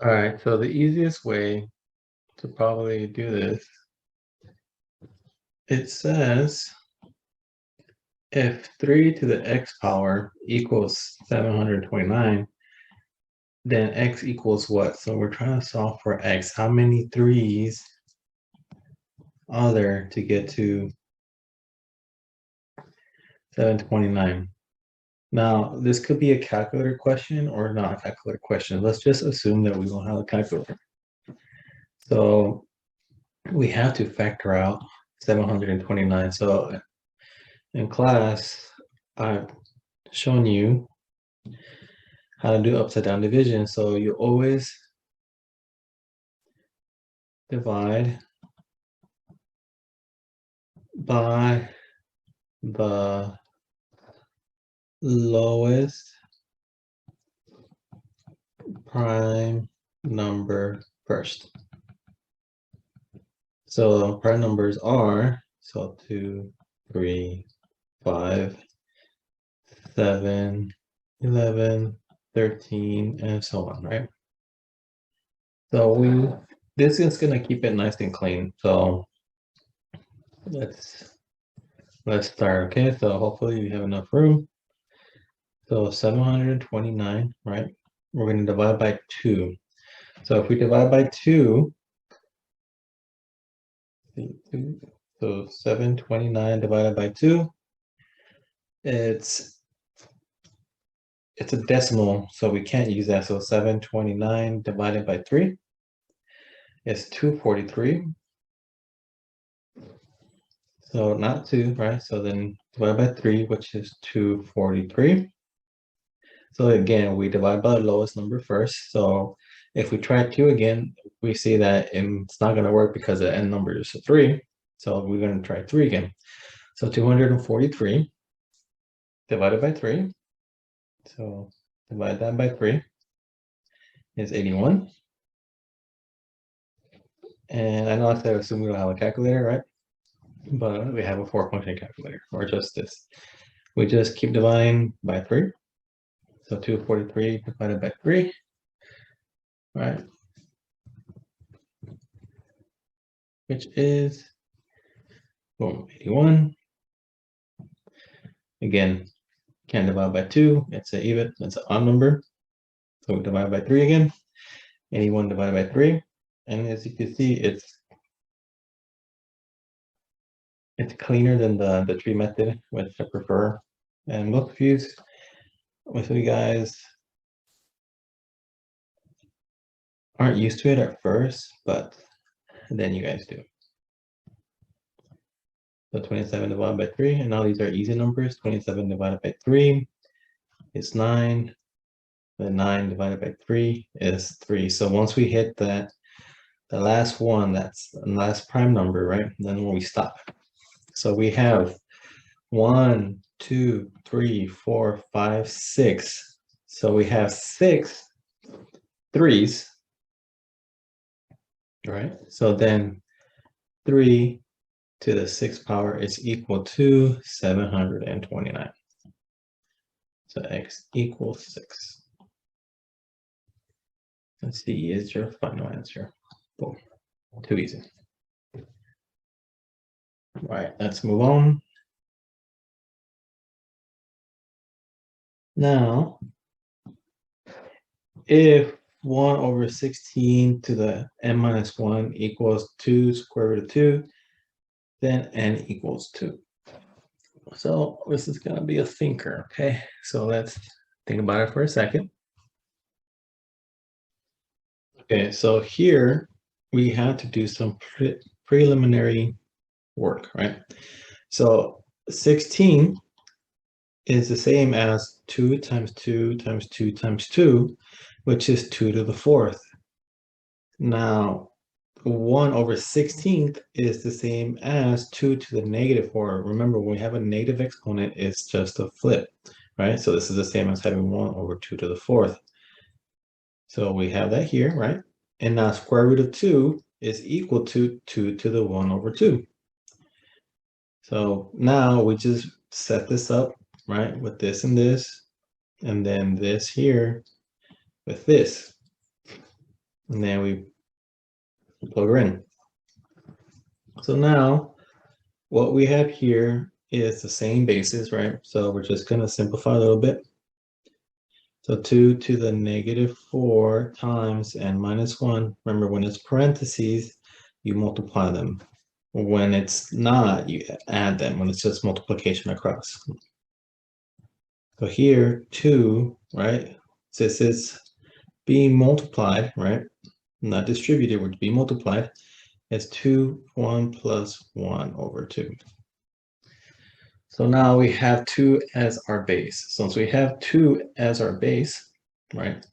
All right, so the easiest way to probably do this, it says if 3 to the x power equals 729, then x equals what? So we're trying to solve for x. How many 3's are there to get to 729? Now, this could be a calculator question or not a calculator question. Let's just assume that we don't have a calculator. So we have to factor out 729. So in class, I've shown you how to do upside down division. So you always divide by the lowest prime number first. So prime numbers are 2, 3, 5, 7, 11, 13, and so on, right? So this is gonna keep it nice and clean. So let's start. Okay, so hopefully you have enough room. So 729, right? We're going to divide by 2. So if we divide by 2, so 729 divided by 2, it's a decimal, so we can't use that. So 729 divided by 3 is 243. So not 2, right? So then divide by 3, which is 243. So again, we divide by the lowest number first. So if we try 2 again, we see that it's not going to work because the end number is 3. So we're going to try 3 again. So 243 divided by 3. So divide that by 3 is 81. And I know I said assume we don't have a calculator, right? But we have a 4-function calculator, or just this. We just keep dividing by 3. So 243 divided by 3, right? Which is, boom, 81. Again, can't divide by 2. It's an odd number. So we divide by 3 again. 81 divided by 3. And as you can see, it's cleaner than the tree method, which I prefer. And most of you guys aren't used to it at first, but then you guys do. So 27 divided by 3, and now these are easy numbers. 27 divided by 3 is 9. The 9 divided by 3 is 3. So once we hit that, the last one, that's the last prime number, right? Then when we stop. So we have 1, 2, 3, 4, 5, 6. So we have 6 3's, right? So then 3 to the 6th power is equal to 729. So x equals 6. And C is your final answer. Boom. Too easy. All right, let's move on. Now, if 1 over 16 to the n minus 1 equals 2 square root of 2, then n equals 2. So this is going to be a thinker, okay? So let's think about it for a second. Okay, so here we have to do some preliminary work, right? So 16 is the same as 2 times 2 times 2 times 2, which is 2 to the 4th. Now, 1 over 16th is the same as 2 to the negative 4. Remember, when we have a negative exponent, it's just a flip, right? So this is the same as having 1 over 2 to the 4th. So we have that here, right? And now square root of 2 is equal to 2 to the 1 over 2. So now we just set this up, right, with this, and then this here with this. and then we plug her in. So now what we have here is the same basis, right? So we're just going to simplify a little bit. So 2 to the negative 4 times n minus 1. Remember, when it's parentheses, you multiply them. When it's not, you add them, when it's just multiplication across. So here, 2, right? Since it's being multiplied, right? Not distributed, we're being multiplied. It's 2, 1 plus 1 over 2. So now we have 2 as our base. So since we have 2 as our base, right,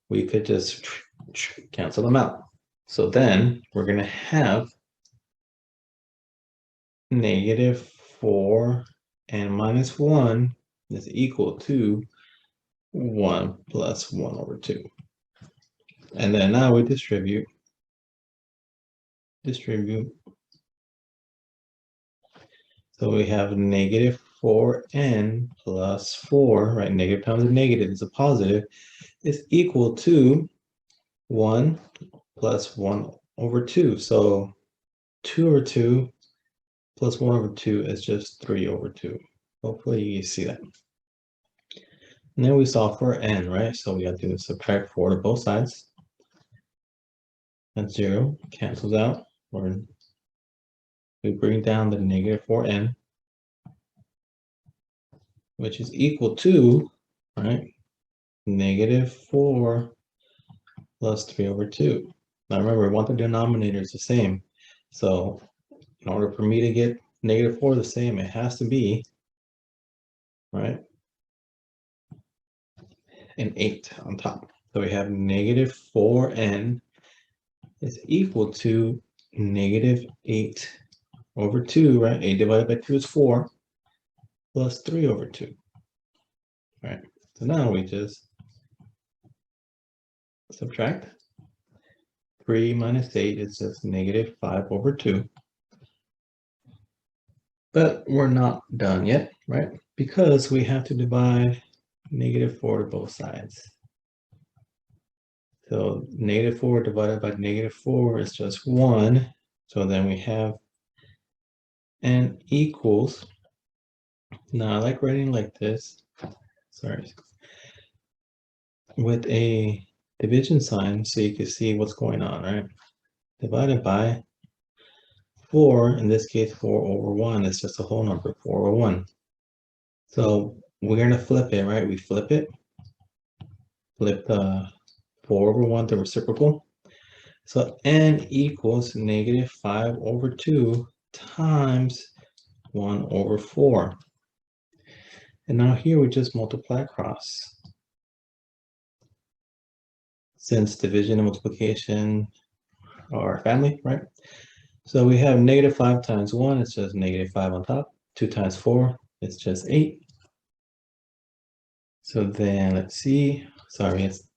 we could just cancel them out. So then we're going to have negative 4 and minus 1 is equal to 1 plus 1 over 2. And then now we distribute. So we have negative 4n plus 4, right? Negative times a negative is a positive, is equal to 1 plus 1 over 2. So 2 over 2 plus 1 over 2 is just 3 over 2. Hopefully you see that. And then we solve for n, right? So we have to subtract 4 to both sides. That's 0, cancels out. We bring down the negative 4n, which is equal to, right, negative 4 plus 3 over 2. Now remember, we want the denominators the same. So in order for me to get negative 4 the same, it has to be, right, an 8 on top. So we have negative 4n is equal to negative 8 over 2, right? 8 divided by 2 is 4, plus 3 over 2. Right? So now we just subtract. 3 minus 8 is just negative 5 over 2. But we're not done yet, right? Because we have to divide negative 4 to both sides. So negative 4 divided by negative 4 is just 1. So then we have n equals, now I like writing like this, sorry, with a division sign so you can see what's going on, right? Divided by 4, in this case 4 over 1 is just a whole number, 4 over 1. So we're going to flip it, right? We flip it, flip the 4 over 1 to reciprocal. So n equals negative 5 over 2 times 1 over 4. And now here we just multiply across. Since division and multiplication are family, right? So we have negative 5 times 1, it's just negative 5 on top. 2 times 4, it's just 8. So then let's see, sorry, it's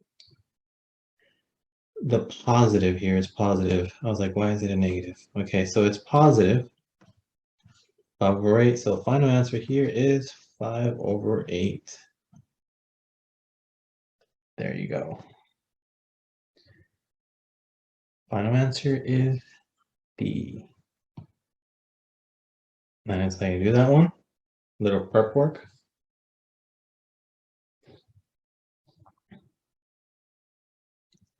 the positive here is positive. I was like, why is it a negative? Okay, so it's positive 5 over 8. So final answer here is 5 over 8. There you go. Final answer is D. That's how you do that one. Little prep work.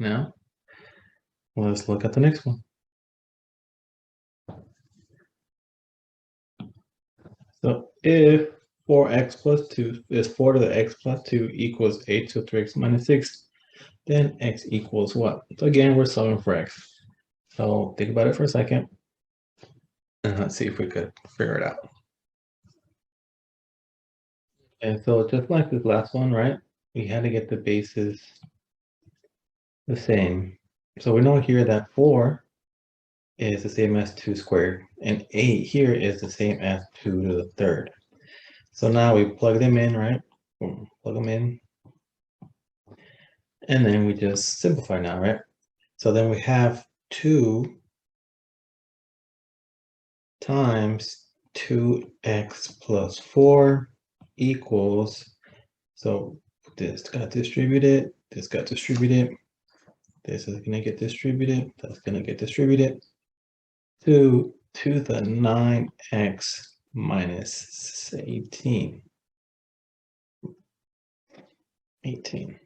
Now, let's look at the next one. So if 4x plus 2 is 4 to the x plus 2 equals 8 to 3x minus 6, then x equals what? So again, we're solving for x. So think about it for a second. And let's see if we could figure it out. And so just like this last one, right? We had to get the bases the same. So we know here that 4 is the same as 2 squared, and 8 here is the same as 2 to the third. So now we plug them in, right? Plug them in. And then we just simplify now, right? So then we have 2 times 2x plus 4 equals, so this got distributed, this got distributed, This is going to get distributed. That's going to get distributed to the 9x minus 18. 18.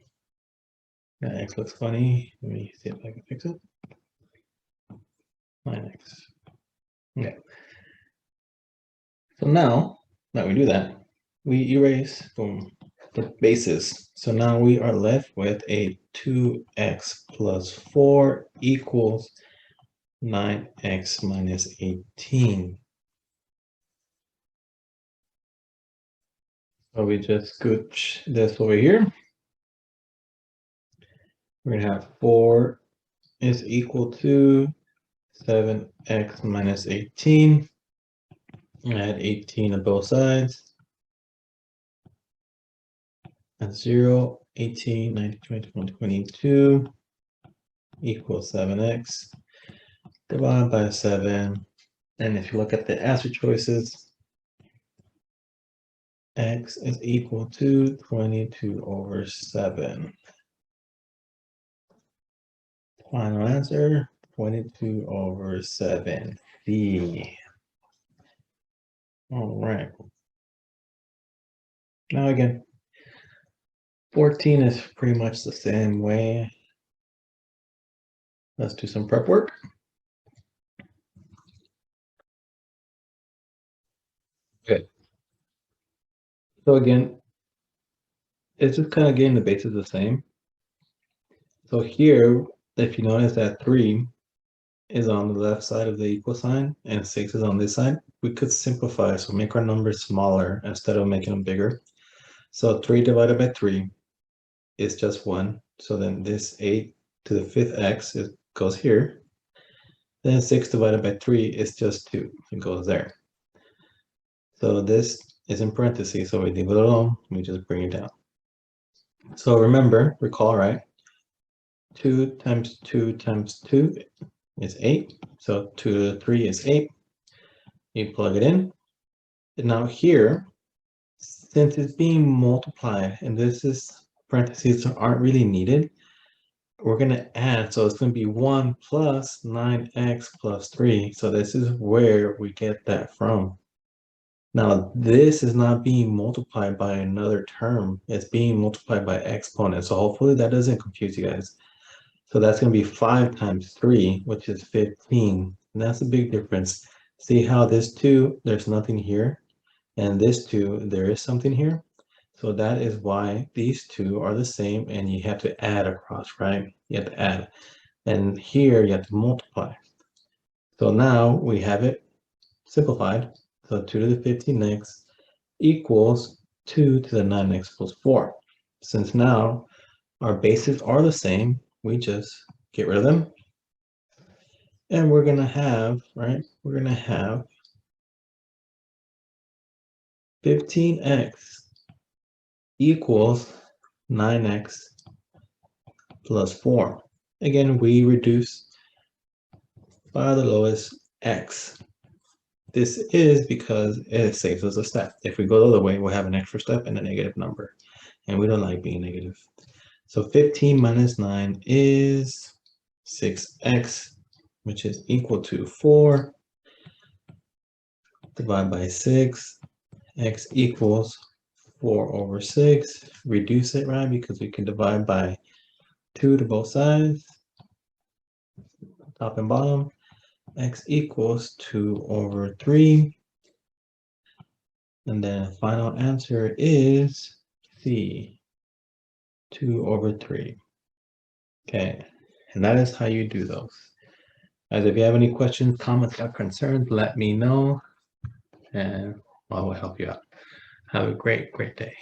That x looks funny. Let me see if I can fix it. 9x. Okay. So now that we do that, we erase from the bases. So now we are left with a 2x plus 4 equals 9x minus 18. So we just scooch this over here. We're going to have 4 is equal to 7x minus 18. Add 18 on both sides. That's 0, 18, 19, 20, 21, 22 equals 7x. Divide by 7. And if you look at the answer choices, x is equal to 22 over 7. Final answer, 22 over 7c. All right. Now again, 14 is pretty much the same way. Let's do some prep work. Okay. So again, it's just kind of getting the bases the same. So here, if you notice that 3 is on the left side of the equal sign and 6 is on this side, we could simplify, so make our numbers smaller instead of making them bigger. So 3 divided by 3 is just 1. So then this 8 to the 5th x goes here. Then 6 divided by 3 is just 2. It goes there. So this is in parentheses, so we leave it alone. We just bring it down. So remember, recall, right? 2 times 2 times 2 is 8. So 2 to the 3 is 8. You plug it in. And now here, since it's being multiplied, and this is parentheses aren't really needed, we're going to add. So it's going to be 1 plus 9x plus 3. So this is where we get that from. Now, this is not being multiplied by another term. It's being multiplied by exponents. So hopefully that doesn't confuse you guys. So that's going to be 5 times 3, which is 15. And that's a big difference. See how this 2, there's nothing here. And this 2, there is something here. So that is why these two are the same. And you have to add across, right? You have to add. And here you have to multiply. So now we have it simplified. So 2 to the 15x equals 2 to the 9x plus 4. Since now our bases are the same, we just get rid of them. And we're going to have, right? We're going to have 15x equals 9x plus 4. Again, we reduce by the lowest x. This is because it saves us a step. If we go the other way, we'll have an extra step and a negative number. And we don't like being negative. So 15 minus 9 is 6x, which is equal to 4. Divide by 6. X equals 4 over 6. Reduce it, right? Because we can divide by 2 to both sides. Top and bottom. X equals 2 over 3. And then final answer is C, 2 over 3. Okay, and that is how you do those. Guys, if you have any questions, comments, or concerns, let me know, and I will help you out. Have a great day.